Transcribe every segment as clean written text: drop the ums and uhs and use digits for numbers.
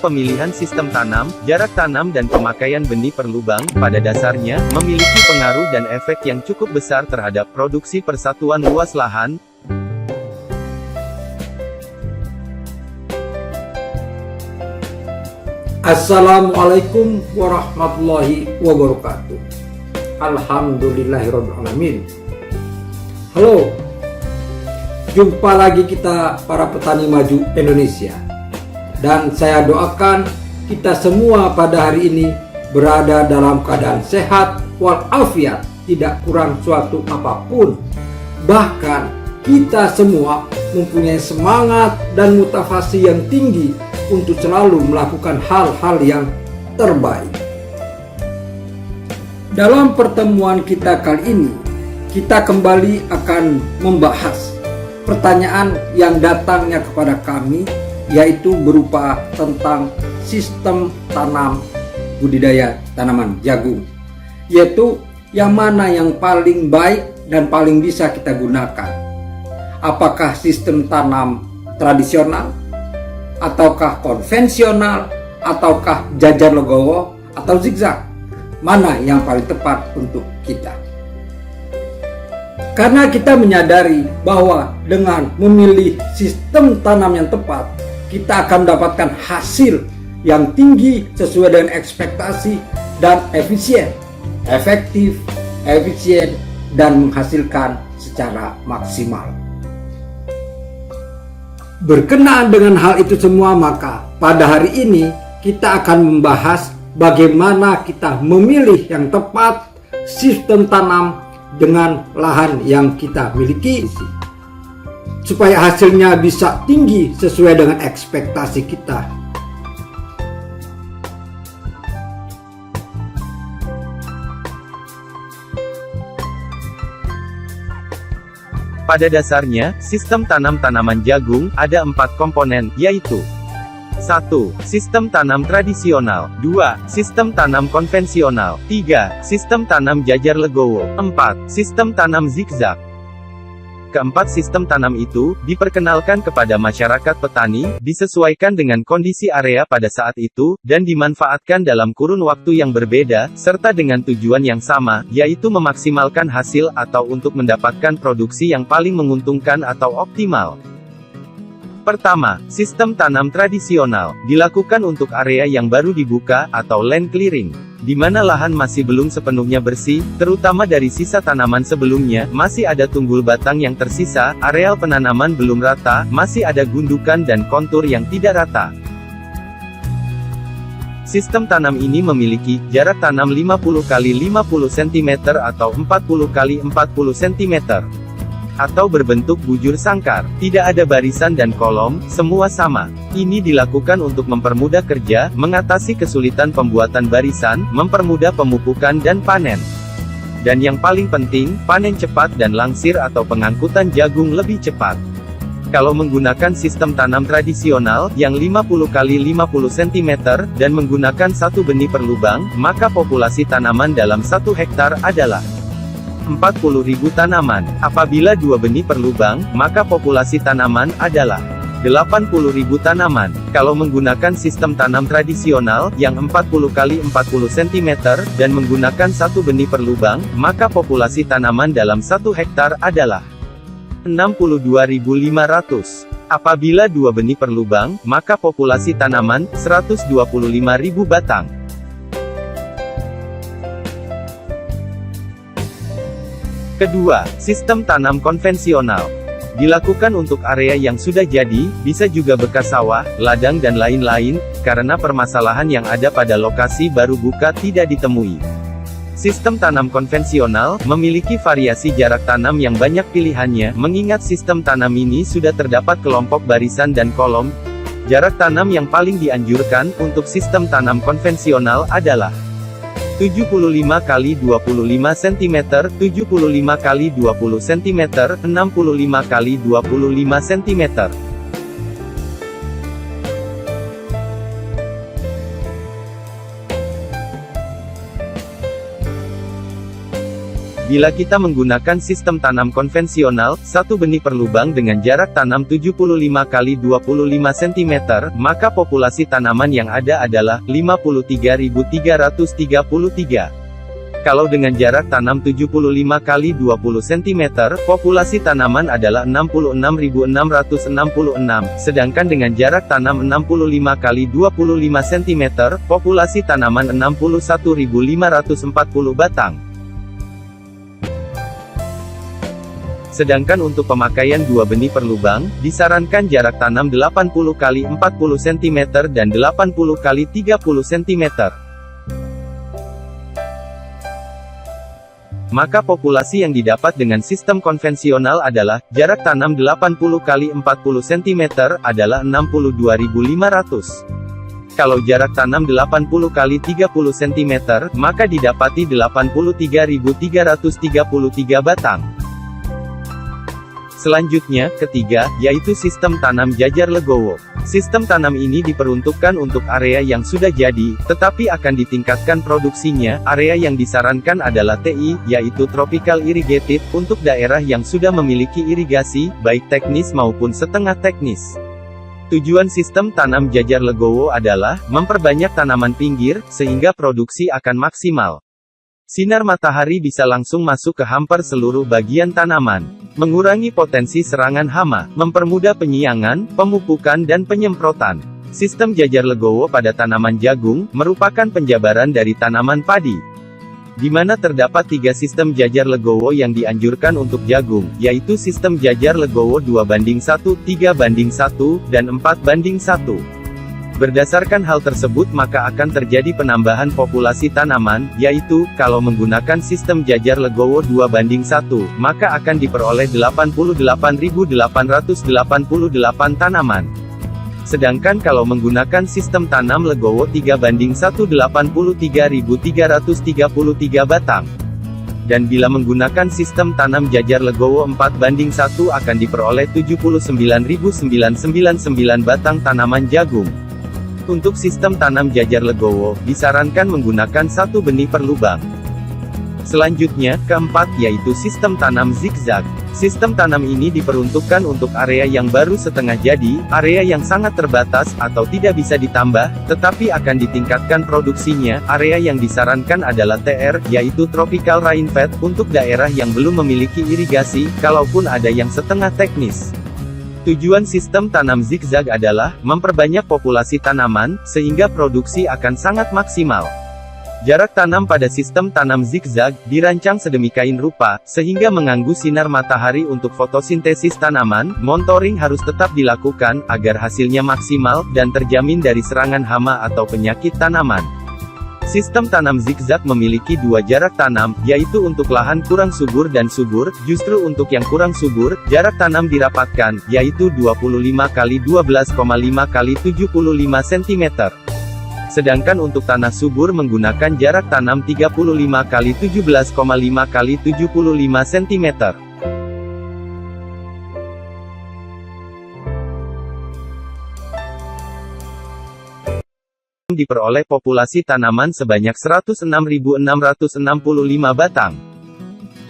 pemilihan sistem tanam, jarak tanam dan pemakaian benih per lubang, pada dasarnya, memiliki pengaruh dan efek yang cukup besar terhadap produksi persatuan luas lahan. Assalamualaikum warahmatullahi wabarakatuh. Alhamdulillahirrahmanirrahim. Halo, jumpa lagi kita para petani maju Indonesia. Dan saya doakan kita semua pada hari ini berada dalam keadaan sehat walafiat, tidak kurang suatu apapun. Bahkan kita semua mempunyai semangat dan motivasi yang tinggi untuk selalu melakukan hal-hal yang terbaik. Dalam pertemuan kita kali ini, kita kembali akan membahas pertanyaan yang datangnya kepada kami, yaitu berupa tentang sistem tanam budidaya tanaman jagung, yaitu yang mana yang paling baik dan paling bisa kita gunakan. Apakah sistem tanam tradisional, ataukah konvensional, ataukah jajar legowo, atau zigzag? Mana yang paling tepat untuk kita? Karena kita menyadari bahwa dengan memilih sistem tanam yang tepat, kita akan mendapatkan hasil yang tinggi sesuai dengan ekspektasi dan efisien, efektif, efisien, dan menghasilkan secara maksimal. Berkenaan dengan hal itu semua, maka pada hari ini kita akan membahas bagaimana kita memilih yang tepat sistem tanam dengan lahan yang kita miliki, supaya hasilnya bisa tinggi sesuai dengan ekspektasi kita. Pada dasarnya, sistem tanam tanaman jagung ada 4 komponen, yaitu 1. Sistem tanam tradisional. 2. Sistem tanam konvensional. 3. Sistem tanam jajar legowo. 4. Sistem tanam zigzag. Keempat sistem tanam itu diperkenalkan kepada masyarakat petani, disesuaikan dengan kondisi area pada saat itu, dan dimanfaatkan dalam kurun waktu yang berbeda, serta dengan tujuan yang sama, yaitu memaksimalkan hasil atau untuk mendapatkan produksi yang paling menguntungkan atau optimal. Pertama, sistem tanam tradisional dilakukan untuk area yang baru dibuka atau land clearing, di mana lahan masih belum sepenuhnya bersih, terutama dari sisa tanaman sebelumnya, masih ada tunggul batang yang tersisa, areal penanaman belum rata, masih ada gundukan dan kontur yang tidak rata. Sistem tanam ini memiliki jarak tanam 50 x 50 cm atau 40 x 40 cm. Atau berbentuk bujur sangkar, tidak ada barisan dan kolom, semua sama. Ini dilakukan untuk mempermudah kerja, mengatasi kesulitan pembuatan barisan, mempermudah pemupukan dan panen. Dan yang paling penting, panen cepat dan langsir atau pengangkutan jagung lebih cepat. Kalau menggunakan sistem tanam tradisional, yang 50 x 50 cm, dan menggunakan satu benih per lubang, maka populasi tanaman dalam 1 hektar adalah 40.000 tanaman. Apabila 2 benih per lubang, maka populasi tanaman adalah 80.000 tanaman. Kalau menggunakan sistem tanam tradisional, yang 40 x 40 cm, dan menggunakan satu benih per lubang, maka populasi tanaman dalam 1 hektar adalah 62.500. Apabila 2 benih per lubang, maka populasi tanaman, 125.000 batang. Kedua, sistem tanam konvensional. Dilakukan untuk area yang sudah jadi, bisa juga bekas sawah, ladang dan lain-lain, karena permasalahan yang ada pada lokasi baru buka tidak ditemui. Sistem tanam konvensional memiliki variasi jarak tanam yang banyak pilihannya, mengingat sistem tanam ini sudah terdapat kelompok barisan dan kolom. Jarak tanam yang paling dianjurkan untuk sistem tanam konvensional adalah 75 x 25 cm, 75 x 20 cm, 65 x 25 cm. Bila kita menggunakan sistem tanam konvensional, satu benih per lubang dengan jarak tanam 75 x 25 cm, maka populasi tanaman yang ada adalah 53.333. Kalau dengan jarak tanam 75 x 20 cm, populasi tanaman adalah 66.666, sedangkan dengan jarak tanam 65 x 25 cm, populasi tanaman 61.540 batang. Sedangkan untuk pemakaian 2 benih per lubang, disarankan jarak tanam 80 x 40 cm dan 80 x 30 cm. Maka populasi yang didapat dengan sistem konvensional adalah, jarak tanam 80 x 40 cm adalah 62.500. Kalau jarak tanam 80 x 30 cm, maka didapati 83.333 batang. Selanjutnya, ketiga, yaitu sistem tanam jajar legowo. Sistem tanam ini diperuntukkan untuk area yang sudah jadi, tetapi akan ditingkatkan produksinya. Area yang disarankan adalah TI, yaitu Tropical Irrigated, untuk daerah yang sudah memiliki irigasi, baik teknis maupun setengah teknis. Tujuan sistem tanam jajar legowo adalah, memperbanyak tanaman pinggir, sehingga produksi akan maksimal. Sinar matahari bisa langsung masuk ke hampir seluruh bagian tanaman, mengurangi potensi serangan hama, mempermudah penyiangan, pemupukan dan penyemprotan. Sistem jajar legowo pada tanaman jagung, merupakan penjabaran dari tanaman padi. Di mana terdapat 3 sistem jajar legowo yang dianjurkan untuk jagung, yaitu sistem jajar legowo 2:1, 3:1, dan 4:1. Berdasarkan hal tersebut maka akan terjadi penambahan populasi tanaman, yaitu, kalau menggunakan sistem jajar legowo 2:1, maka akan diperoleh 88.888 tanaman. Sedangkan kalau menggunakan sistem tanam legowo 3:1, 83.333 batang. Dan bila menggunakan sistem tanam jajar legowo 4:1 akan diperoleh 79.999 batang tanaman jagung. Untuk sistem tanam jajar legowo, disarankan menggunakan 1 benih per lubang. Selanjutnya, keempat, yaitu sistem tanam zigzag. Sistem tanam ini diperuntukkan untuk area yang baru setengah jadi, area yang sangat terbatas, atau tidak bisa ditambah, tetapi akan ditingkatkan produksinya. Area yang disarankan adalah TR, yaitu Tropical Rainfed, untuk daerah yang belum memiliki irigasi, kalaupun ada yang setengah teknis. Tujuan sistem tanam zigzag adalah, memperbanyak populasi tanaman, sehingga produksi akan sangat maksimal. Jarak tanam pada sistem tanam zigzag, dirancang sedemikian rupa, sehingga mengganggu sinar matahari untuk fotosintesis tanaman. Monitoring harus tetap dilakukan, agar hasilnya maksimal, dan terjamin dari serangan hama atau penyakit tanaman. Sistem tanam zigzag memiliki 2 jarak tanam, yaitu untuk lahan kurang subur dan subur. Justru untuk yang kurang subur, jarak tanam dirapatkan, yaitu 25 x 12,5 x 75 cm. Sedangkan untuk tanah subur menggunakan jarak tanam 35 x 17,5 x 75 cm. Diperoleh populasi tanaman sebanyak 106.665 batang.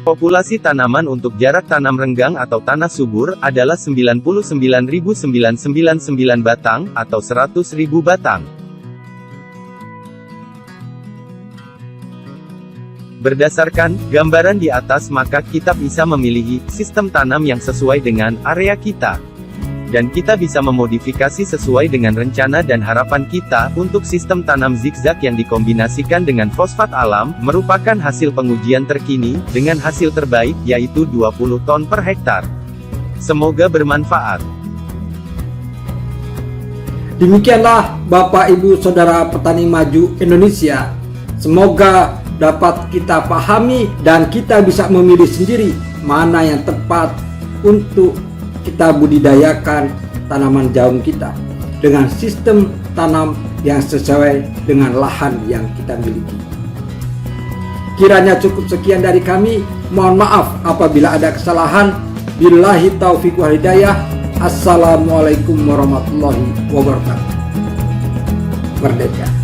Populasi tanaman untuk jarak tanam renggang atau tanah subur, adalah 99.999 batang, atau 100.000 batang. Berdasarkan gambaran di atas maka kita bisa memilih sistem tanam yang sesuai dengan area kita. Dan kita bisa memodifikasi sesuai dengan rencana dan harapan kita. Untuk sistem tanam zigzag yang dikombinasikan dengan fosfat alam, merupakan hasil pengujian terkini, dengan hasil terbaik, yaitu 20 ton per hektar. Semoga bermanfaat. Demikianlah Bapak Ibu Saudara Petani Maju Indonesia. Semoga dapat kita pahami dan kita bisa memilih sendiri mana yang tepat untuk kita budidayakan tanaman jagung kita dengan sistem tanam yang sesuai dengan lahan yang kita miliki. Kiranya cukup sekian dari kami. Mohon maaf apabila ada kesalahan. Billahi taufiq wal hidayah. Assalamualaikum warahmatullahi wabarakatuh. Merdeka.